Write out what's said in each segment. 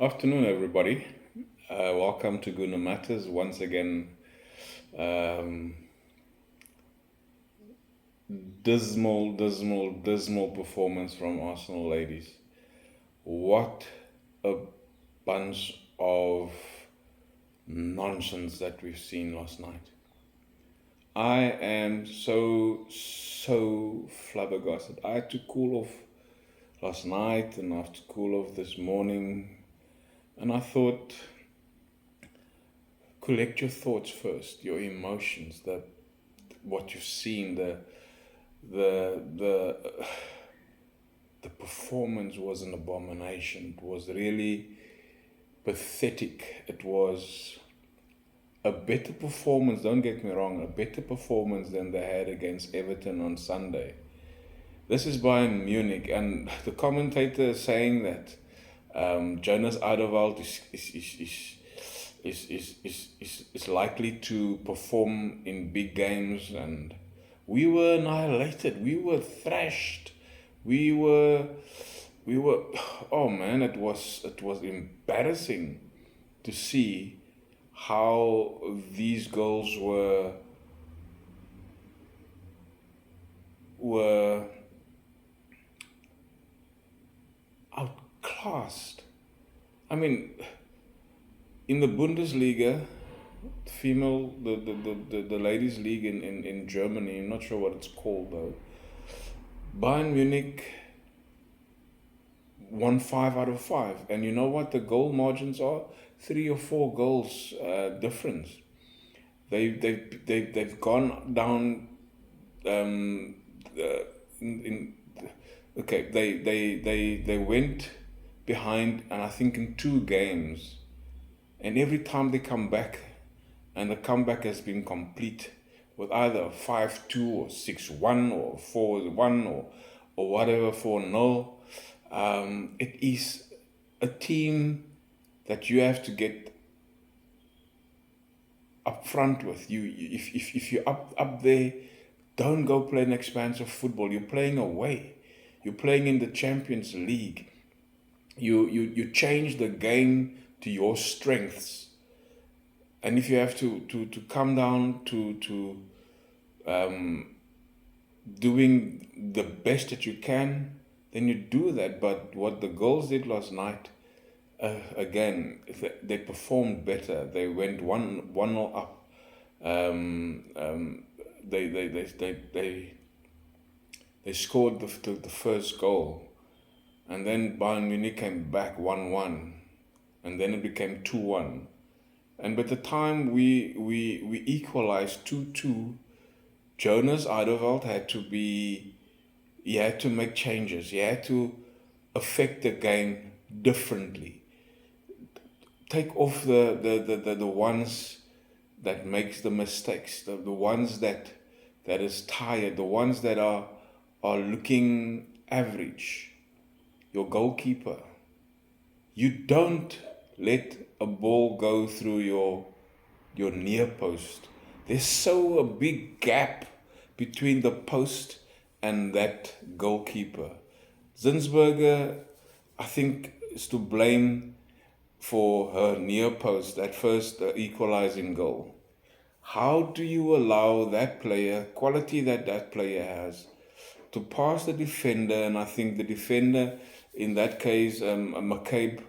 Afternoon, everybody. Welcome to Guna Matters. Once again, um, dismal performance from Arsenal ladies. What a bunch of nonsense that we've seen last night. I am so flabbergasted. I had to cool off last night and I have to cool off this morning. And I thought, collect your thoughts first, your emotions, what you've seen, the the the performance was an abomination. It was really pathetic. It was a better performance, don't get me wrong, a better performance than they had against Everton on Sunday. This is Bayern Munich, and the commentator is saying that Jonas Adewald is likely to perform in big games, and we were annihilated. We were thrashed. We were we were oh man, it was embarrassing to see how these goals were outclassed. I mean, in the Bundesliga, the ladies league in Germany, I'm not sure what it's called though. Bayern Munich won 5 out of 5, and you know what the goal margins are? 3 or 4 goals difference. They've gone down. Um, in Okay, they went behind, and I think in 2 games, and every time they come back, and the comeback has been complete with either 5-2 or 6-1 or 4-1 or whatever 4-0. It is a team that you have to get up front with. If you're up there, don't go play an expansive football. You're playing away. You're playing in the Champions League. You change the game to your strengths. And if you have to come down to doing the best that you can, then you do that. But what the girls did last night, again, they performed better. They went one nil up. Um, um, they scored the first goal, and then Bayern Munich came back 1-1, and then it became 2-1. And by the time we equalized 2-2, Jonas Eideveld he had to make changes. He had to affect the game differently. Take off the ones that makes the mistakes, the ones that is tired, the ones that are looking average. Your goalkeeper. You don't let a ball go through your near post. There's so a big gap between the post and that goalkeeper. Zinsberger, I think, is to blame for her near post, that first equalizing goal. How do you allow that player, quality that player has, to pass the defender? And I think the defender, in that case, McCabe,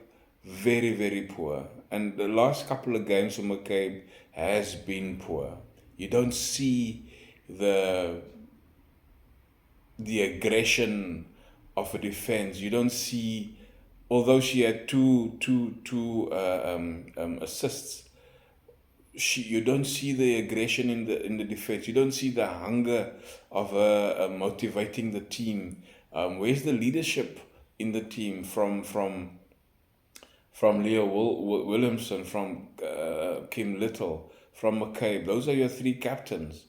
very poor. And the last couple of games of McCabe has been poor. You don't see the aggression of a defense. You don't see, although she had two assists, you don't see the aggression in the defense. You don't see the hunger of motivating the team. Where's the leadership in the team from Leo Williamson, from Kim Little, from McCabe? Those are your 3 captains.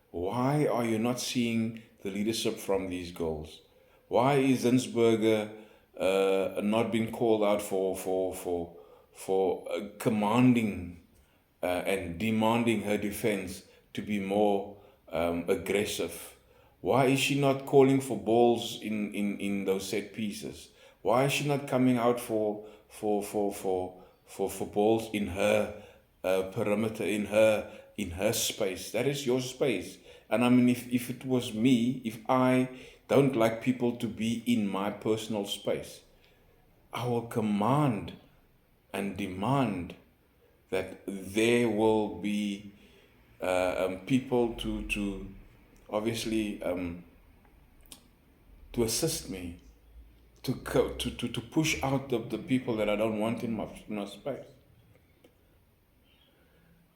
Why are you not seeing the leadership from these goals? Why is Zinsberger not being called out for commanding and demanding her defense to be more aggressive? Why is she not calling for balls in those set pieces? Why is she not coming out for balls in her perimeter, in her space? That is your space. And I mean, if it was me, if I don't like people to be in my personal space, I will command and demand that there will be people to obviously to assist me to push out the people that I don't want in my space.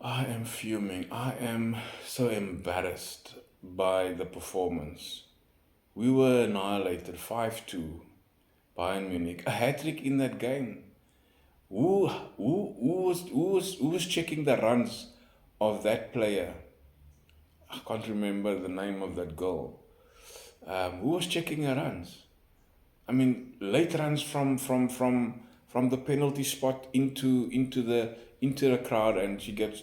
I am fuming. I am so embarrassed by the performance. We were annihilated 5-2. Bayern Munich. A hat-trick in that game. Who was checking the runs of that player? I can't remember the name of that girl. Who was checking her runs? I mean, late runs from the penalty spot into the crowd, and she gets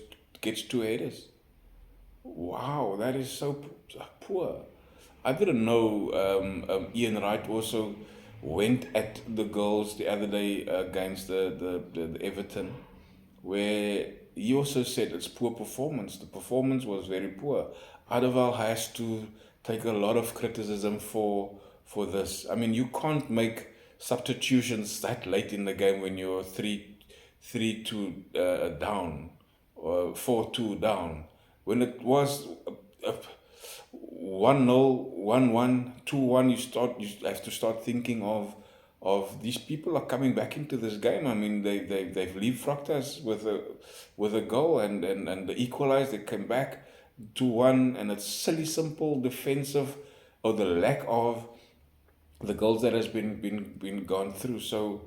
two headers. Wow, that is so poor. I didn't know Ian Wright also went at the goals the other day against the Everton, where he also said it's poor performance. The performance was very poor. Adeval has to take a lot of criticism for this. I mean, you can't make substitutions that late in the game when you're 3-2 down, or 4-2 down. When it was 1-0, 1-1, 2-1, you have to start thinking of these people are coming back into this game. I mean, they've leapfrogged us with a goal, and they equalized. They came back 2-1, and it's silly simple defensive, or the lack of the goals that has been gone through. So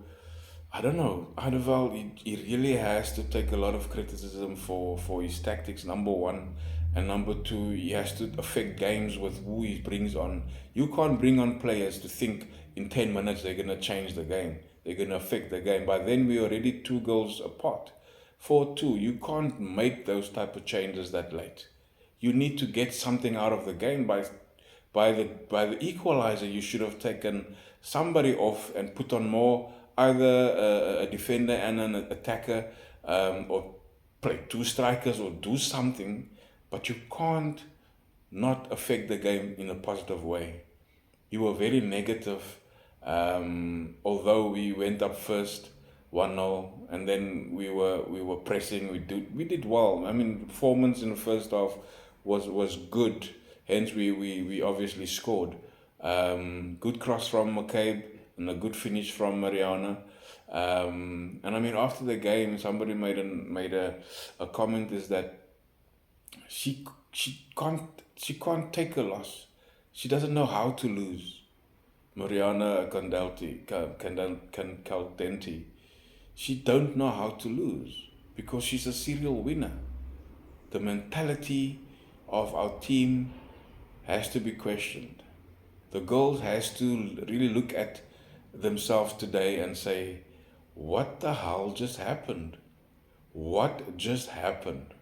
I don't know. Adeval, he really has to take a lot of criticism for his tactics, number one. And number two, he has to affect games with who he brings on. You can't bring on players to think in 10 minutes they're going to change the game. They're going to affect the game. By then, we're already 2 goals apart. 4-2. You can't make those type of changes that late. You need to get something out of the game. By the equalizer, you should have taken somebody off and put on more, either a defender and an attacker, or play 2 strikers, or do something. But you can't not affect the game in a positive way. You were very negative, although we went up first 1-0, and then we were pressing. We did well. I mean, performance in the first half was good. Hence, we obviously scored. Good cross from McCabe and a good finish from Mariana. And I mean, after the game, somebody made a comment, is that she can't take a loss. She doesn't know how to lose. Mariana Caldenti. She don't know how to lose because she's a serial winner. The mentality of our team has to be questioned. The girls has to really look at themselves today and say, what the hell just happened? What just happened?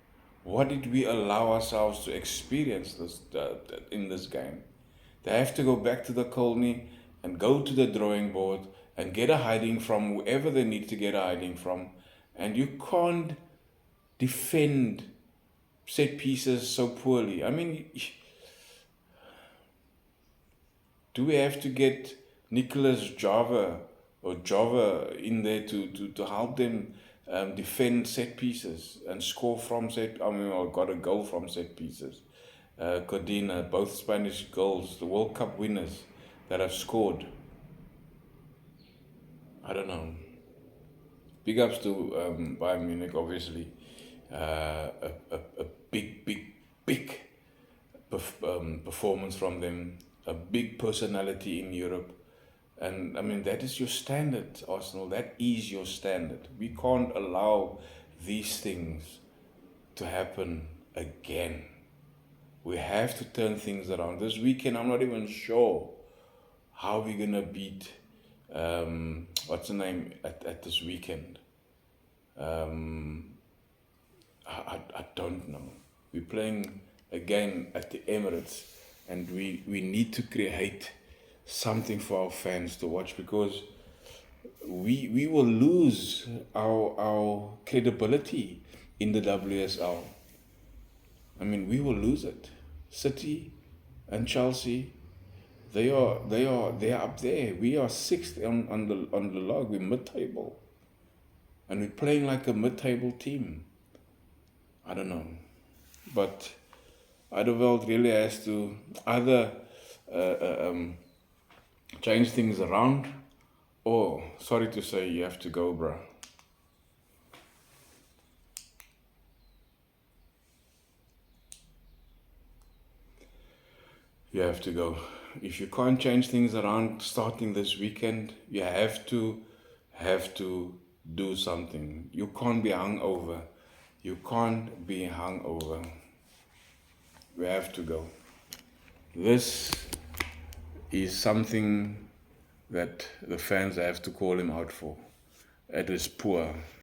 What did we allow ourselves to experience in this game? They have to go back to the colony and go to the drawing board and get a hiding from whoever they need to get a hiding from. And you can't defend set pieces so poorly. I mean, do we have to get Nicholas Java in there to help them defend set pieces and score from or got a goal from set pieces? Codina, both Spanish goals, the World Cup winners that have scored. I don't know. Big ups to Bayern Munich, obviously. A big performance from them. A big personality in Europe. And I mean, that is your standard, Arsenal. That is your standard. We can't allow these things to happen again. We have to turn things around. This weekend, I'm not even sure how we're going to beat, what's the name, at this weekend. I don't know. We're playing again at the Emirates, and we need to create something for our fans to watch, because we will lose our credibility in the WSL. I mean, we will lose it. City and Chelsea, they're up there. We are sixth on the log. We're mid-table, and we're playing like a mid-table team. I don't know, but Ideveld really has to either change things around, or sorry to say, you have to go, bruh. You have to go. If you can't change things around starting this weekend, you have to do something. You can't be hungover. You can't be hungover. We have to go. This is something that the fans have to call him out for. It is poor.